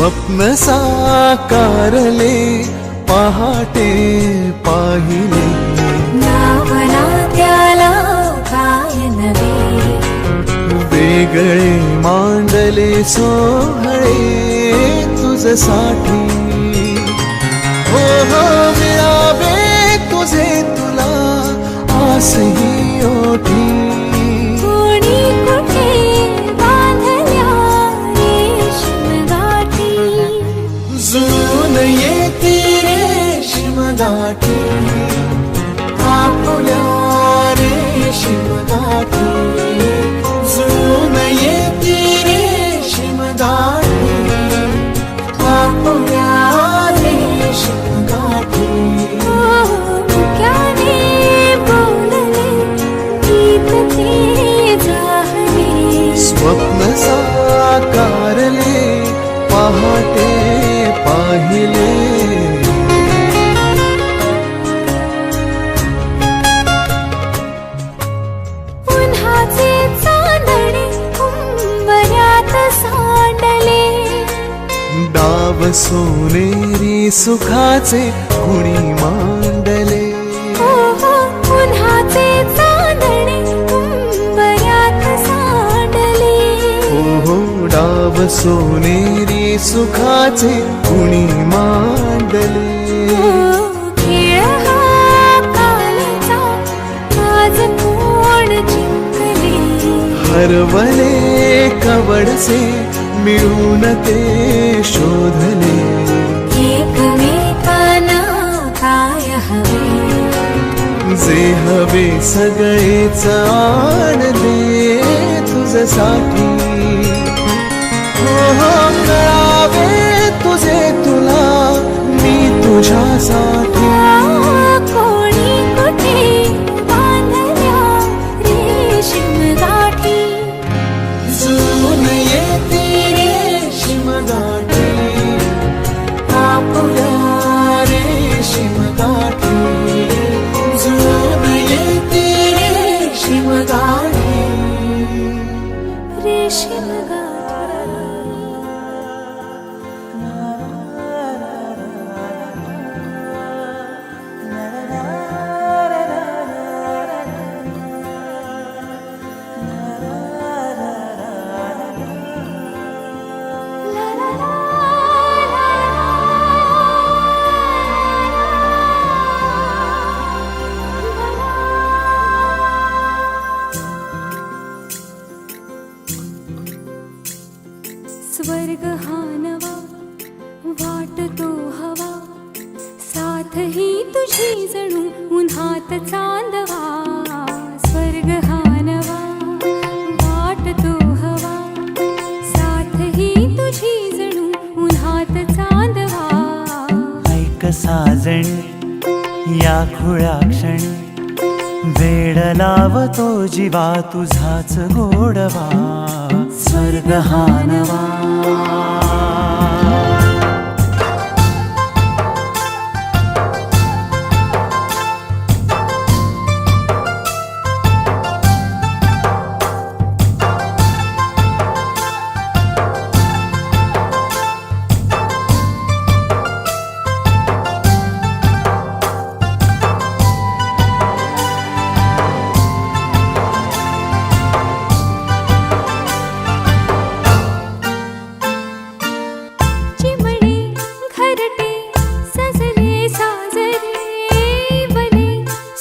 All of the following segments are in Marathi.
स्वप्न साकारले पहाटे पाहिले नावना त्याला काय नवे वेगळे मांडले सोहळे तुझसाठी हो हो मिळावे तुझे तुला आसही ओठी कोणी कुठे बांधल्या रेशीम गाठी जुळून येते रेशीम गाठी आपुल्या रेशीम गाठी जुळून येते रेशीम गाठी आपुल्या रेशीम गाठी मुक्याने बोलले गीत ते जाहले स्वप्न साकारले पहाटे पाहिले उन्हाचे चांदणे उंबऱ्यात सांडले डाव सोनेरी सुखाचे कुणी मांडले हो हो उन्हाचे चांदणे उंबऱ्यात सांडले हो हो डाव सोनेरी सुखाचे कुणी मांडले खेळ हा कालचा आज कोण जिंकले हरवले कवडसे मिळून ते शोधले एकमेकांना काय हवे जे हवे सगळेच आणले तुझसाठी हो हो कळावे तुझे तुला मी तुझ्यासाठी कोणी कुठे बांधल्या रेशीम गाठी जुळून येते रेशीम गाठी आपुल्या रेशीम गाठी जुळून येते रेशीम गाठी रेशीम गाठी स्वर्ग हा नवा वाटतो हवा साथ ही तुझी जणू उन्हात चांदवा स्वर्ग हा नवा वाटतो हवा साथ ही तुझी जणू उन्हात चांदवा ऐक साजणी या खुळ्या क्षणी वेड लावतो जीवा तुझाच गोडवा स्वर्ग हा नवा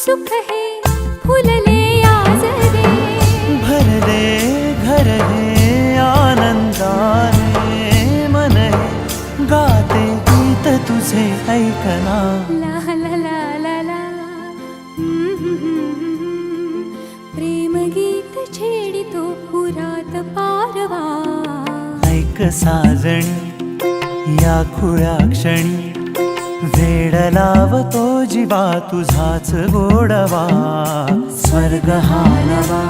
सुख है फुलले आजरे भरले घर हे आनंदाने मन हे गाते गीत तुझे ऐकना ला ला ला ला ला प्रेम गीत छेडितो पुरात पारवा ऐक साजणी या खुळ्या क्षणी वेड लावतो जीवा तुझाच गोडवा स्वर्ग हा नवा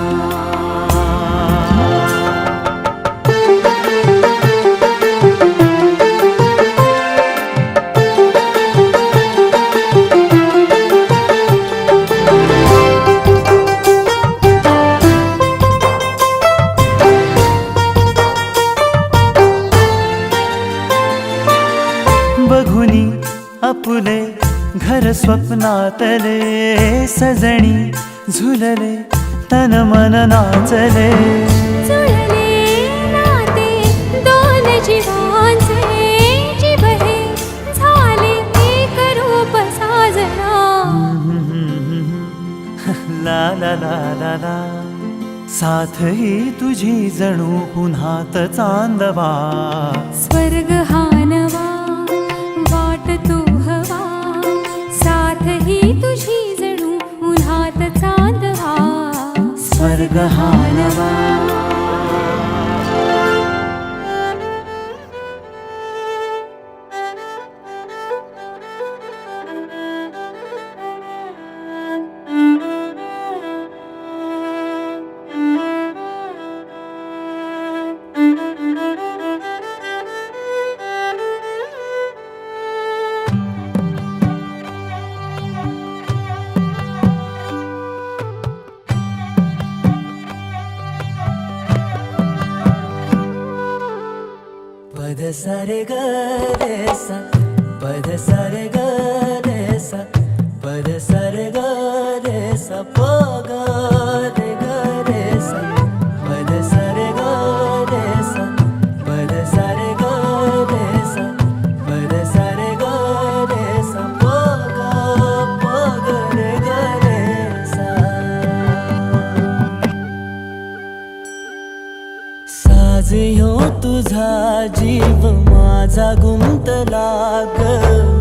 धुनी आपुले घर स्वप्नातले सजणी झुलले तन मन नाचले जुळले नाते दोन जीवांचे जीव हे झाले एक रूप साजना ला ला ला ला ला साथ ही तुझी जणू पुन्हात चांदवा स्वर्ग हा नवा वाट तू हवा साथ ही तुझी जणू उन्हात चांदवा स्वर्ग हा नवा पद सारे ग रे सा पद सारे ग रे सा पद सारे ग रे सा प ग रे सा पद सारे ग रे सा पद सारे ग रे सा पद सारे ग रे सा प ग रे सा साज ह्यो तुझा जीव माझा गुंतला ग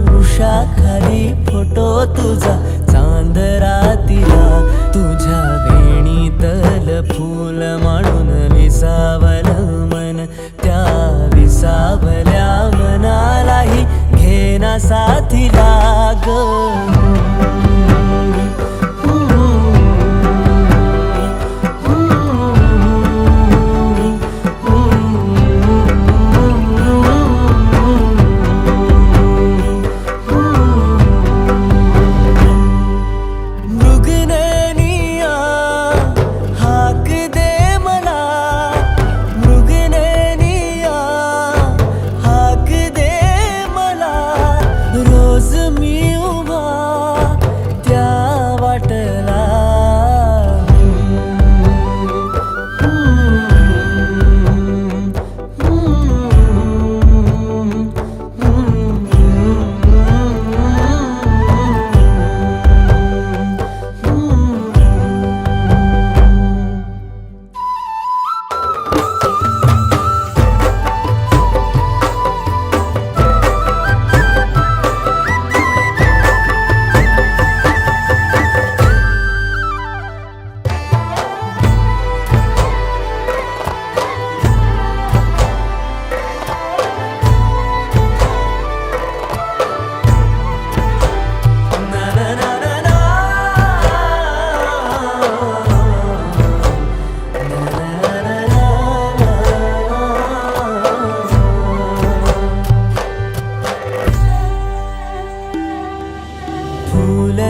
वृक्षाखाली फोटो तुझा चांद रातीला तुझ्या वेणीतल फूल म्हणून विसावल मन त्या विसावल्या मनालाही घेना साथीला ग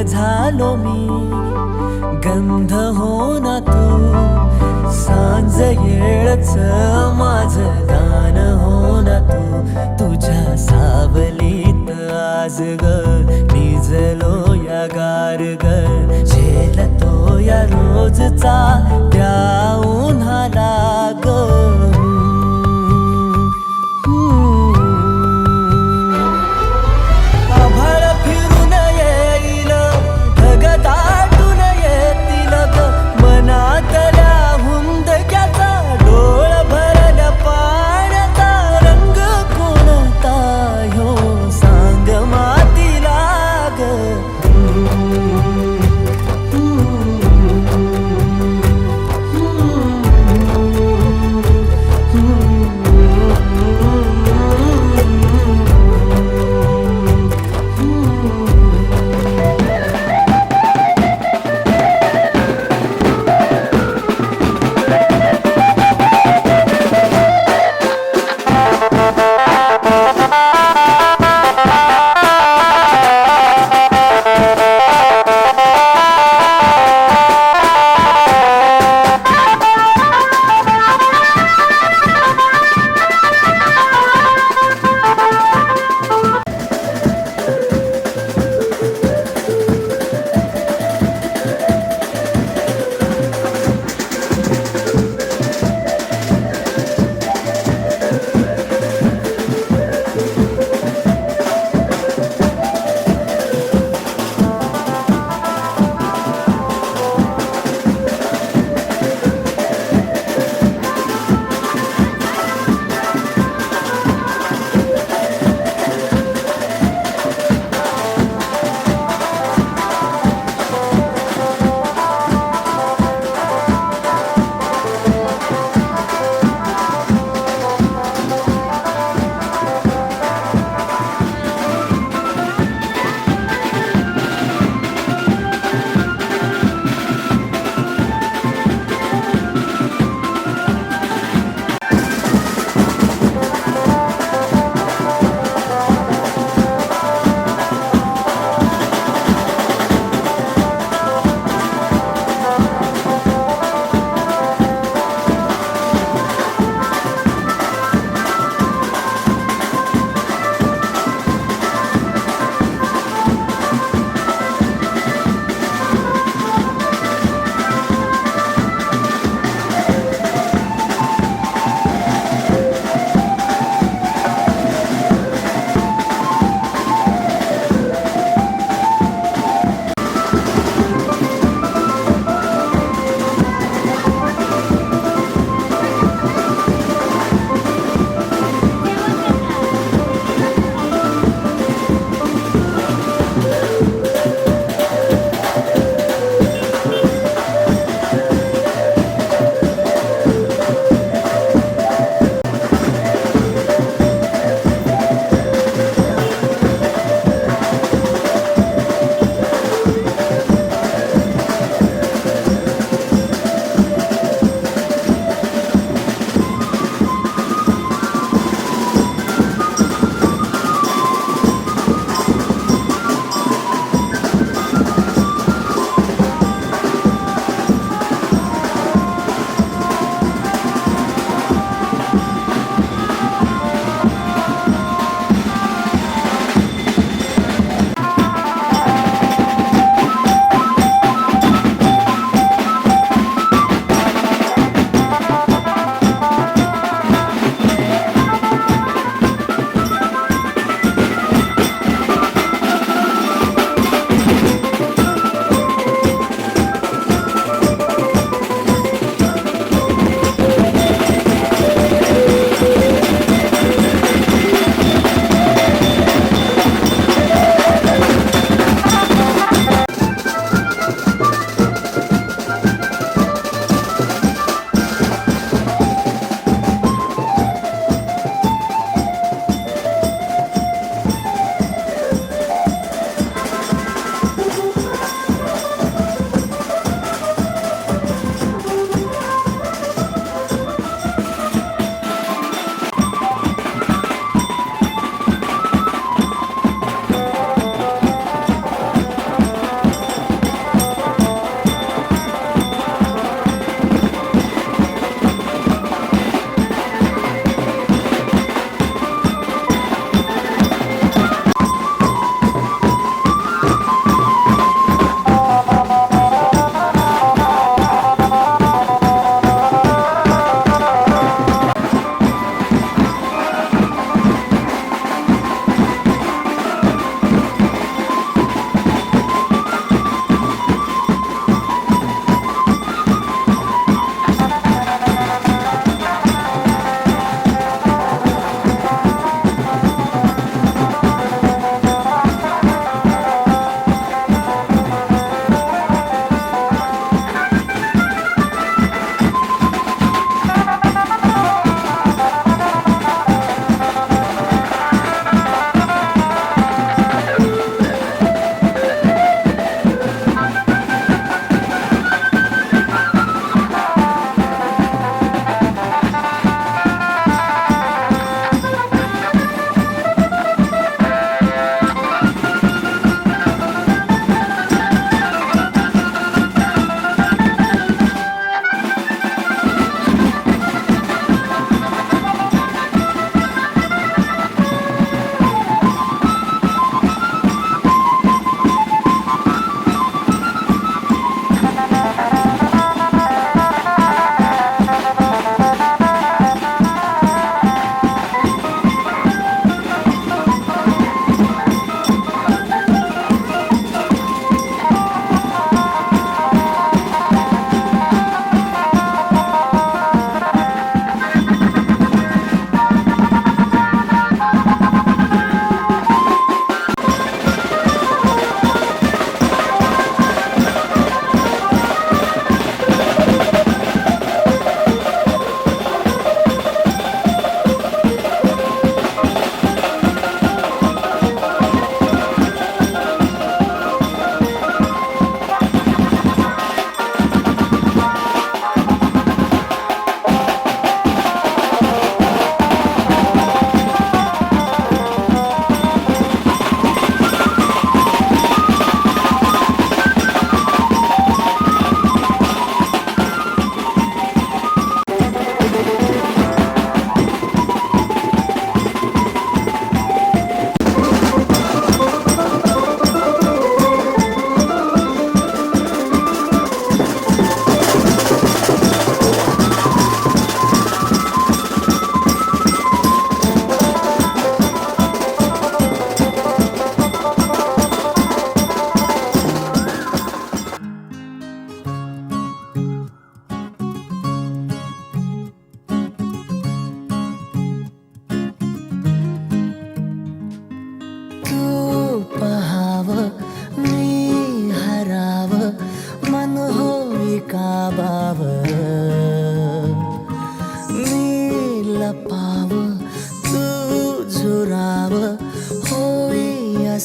झालो मी गंध हो ना तू सांज येळच माझं गान हो ना तू तुझ्या सावलीत आज ग निजलो या गार ग झेलतो या रोजचा त्या उन्हाला ग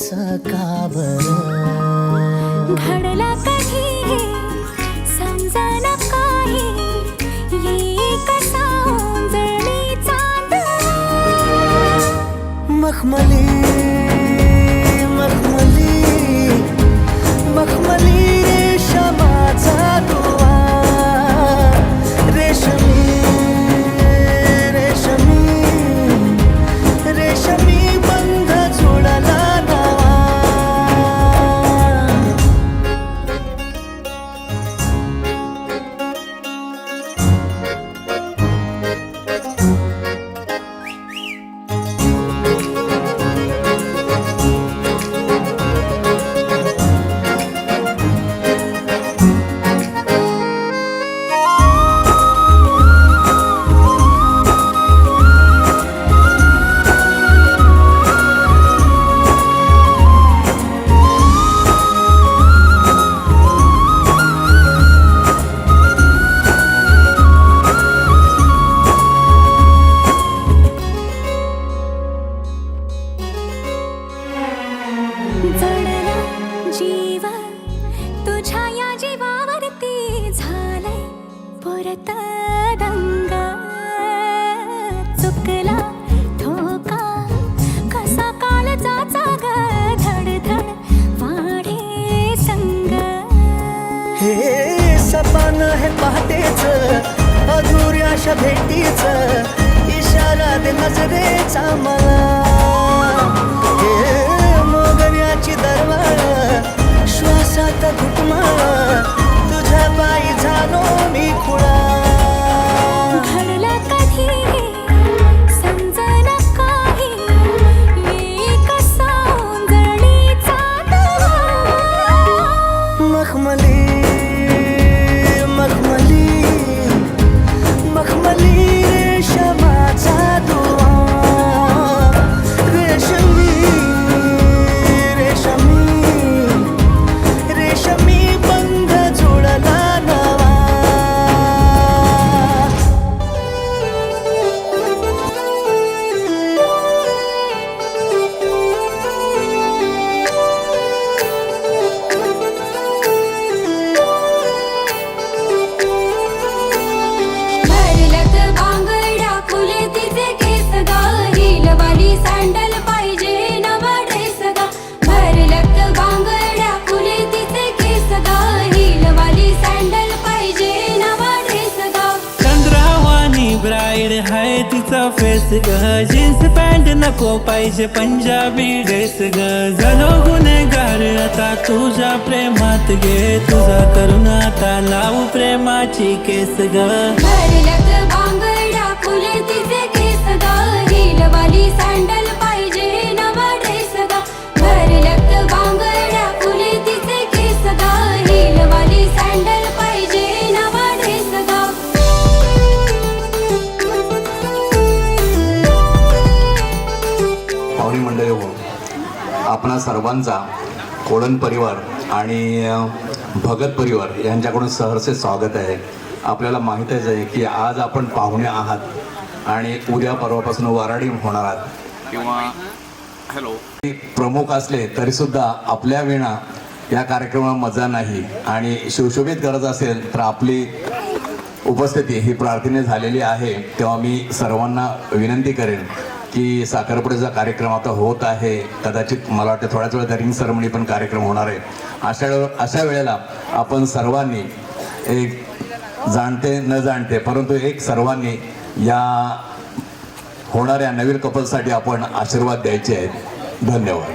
असं का बरं? घडला कधी हे समजना काही, ये कसा ओंजळी चांदणा. मखमली मखमली मखमली रेशमाचा दुवा, रेशमी रेशमी रेशमी बंध जुळला नवा. जडला जीव तुझ्या या जीवावरती झालंय पुरत दंग. चुकला धोका कसा काळजाचा ग, धडधड वाढे संग. हे सपान हे पहाटेच अधुऱ्याशा भेटीच, इशारा दे नजरेचा मला. हे मोगऱ्याची दरवाळ श्वासात घुटमाळ, तुझ्या पायी झालो मी खुळा. घडला कधी समजना काही, ये कसा ओंजळी चांदणा. मखमली मखमली मखमली रेशमाचा दुवा, रेशमी रेशमी रेशमी बंध जुळला नवा. भरलत बांगड्या फुले तिचे केस ग, हिलवाली सँडल पाहिजे नवा ड्रेस ग. भरलत बांगड्या फुले तिचे केस ग, हिलवाली सँडल पाहिजे नवा ड्रेस ग. चंद्रावानी ब्राईड हाय तिचा फेस ग, जीन्स पॅन्ट नको पाहिजे पंजाबी ड्रेस ग. झालो गुन्हेगार आता तुझ्या प्रेमात गे, तुझा करून आता लावू प्रेमाची केस ग. भरलत बांगड्या फुले तिचे केस ग, हिलवाली सँडल पाहिजे नवा ड्रेस ग. भरलत बांगड्या फुले तिचे केस ग, हिलवाली सँडल पाहिजे नवा ड्रेस ग. पाहुणी मंडळी हो, आपणा सर्वांचा कोळन परिवार आणि भगत परिवार यांच्याकडून सहर्ष स्वागत आहे. आपल्याला माहीतच आहे की आज आपण पाहुणे आहात आणि उद्या परवापासून वराडी होणार आहात किंवा प्रमुख असले तरीसुद्धा आपल्या विना या कार्यक्रमाला मजा नाही. आणि सुशोभित गरज असेल तर आपली उपस्थिती ही प्रार्थने झालेली आहे. तेव्हा मी सर्वांना विनंती करेन की साखरपुड्याचा कार्यक्रम आता होत आहे, कदाचित मला वाटतं थोड्याच वेळात रिंग सेरेमनी पण कार्यक्रम होणार आहे. अशा वेळेला आपण सर्वांनी एक जाणते न जाणते परंतु एक सर्वांनी या होणाऱ्या नवीन कपलसाठी आपण आशीर्वाद द्यायचे आहेत. धन्यवाद.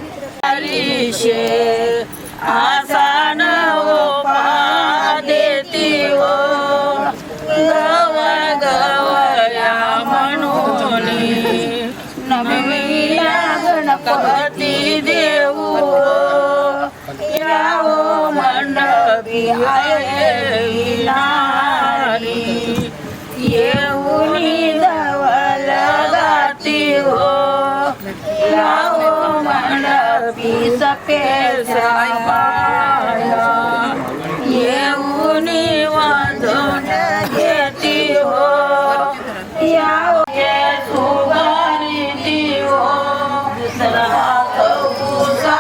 आसान हो पा देती हो गवळ गवळ्या म्हणून नवमीला गणपती देऊ यावो मंडपी आहे नारी येऊनी धवल गाती हो यावो मंडपी सफेद बाळा येऊनी वाजून घेती हो यावो सुगारी ती हो दुसरा कौसा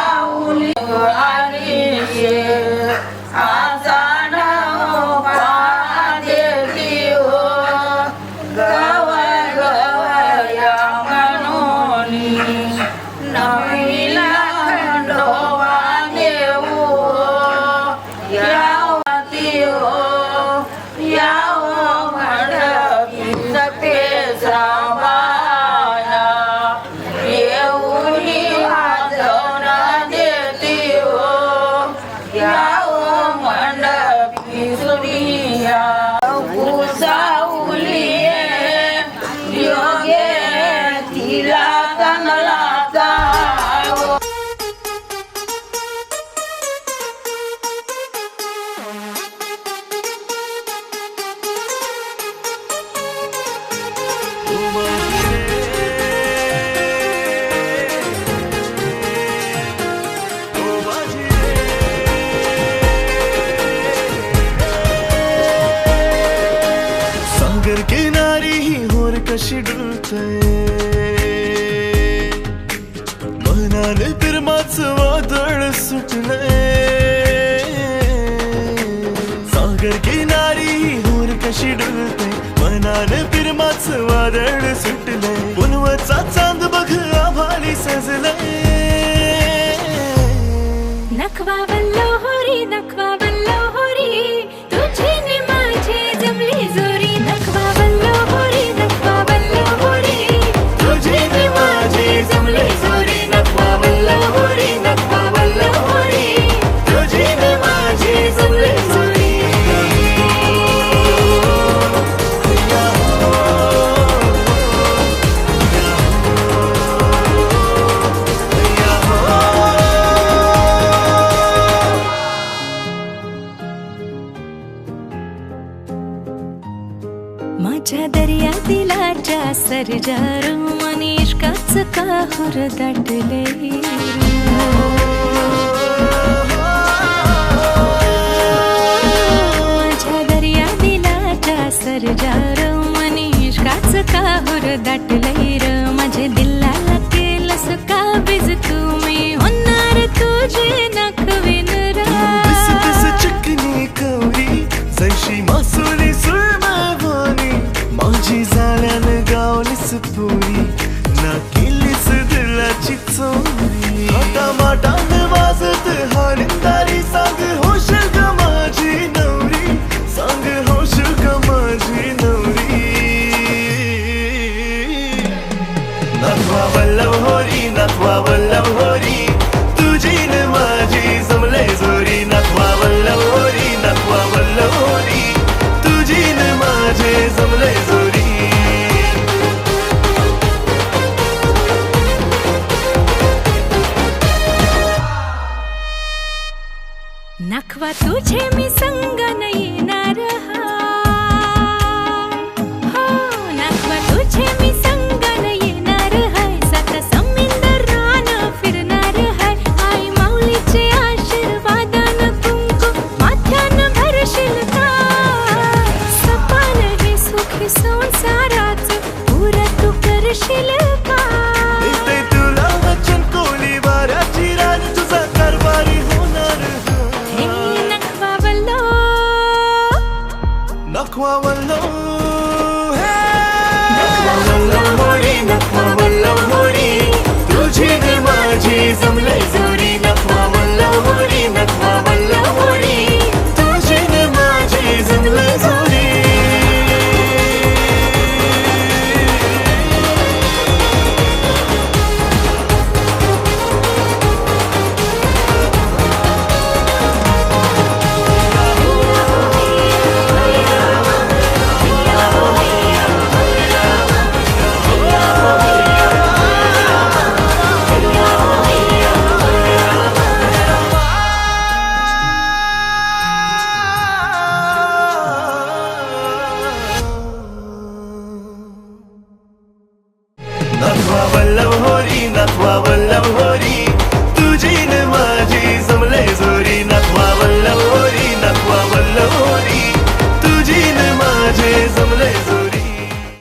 कशी डुलते मनाने प्रेमाचं वादळ सुटले सागर किनारी होर कशी डुलते मनाने प्रेमाचं वादळ सुटले पुनवचा चांद बघ आभाळी सजले नखवा वल्लो होरी नखवा वल्लो होरी तुझी नि माझी जमली जोरी नखवा वल्लो होरी नखवा वल्लो होरी तुझी नि माझी जमली जोरी नखवा वल्लो होरी नखवा वल्लो होरी तुझी नि माझी जमली जोरी माझ्या दर्या दिलाच्या सरजारू मनीष्काच काहूर दाटले माझ्या दर्या दिलाच्या सरजारू मनीष्काच काहूर दाटले र माझे दिलाला केलंस का बीज तुम्ही होणार तुझे नखविन बिस बिस चिकनी कवरी जैशी मासुली सुरमावानी माझी जाण्यानं गावलीस पुरी ना केलीस दिलाची चोरी हाता माटानं वाजत हानिंदारी सांग होशील का माझी नवरी सांग होशील का माझी नवरी नखवा वल्लव होरी नखवा वल्लव होरी तुझी न माझी जमले जोरी नखवा वल्लव होरी नखवा वल्लव होरी तुझी न माझे जमले जोरी नखवा तुझे मी संग न येणार हा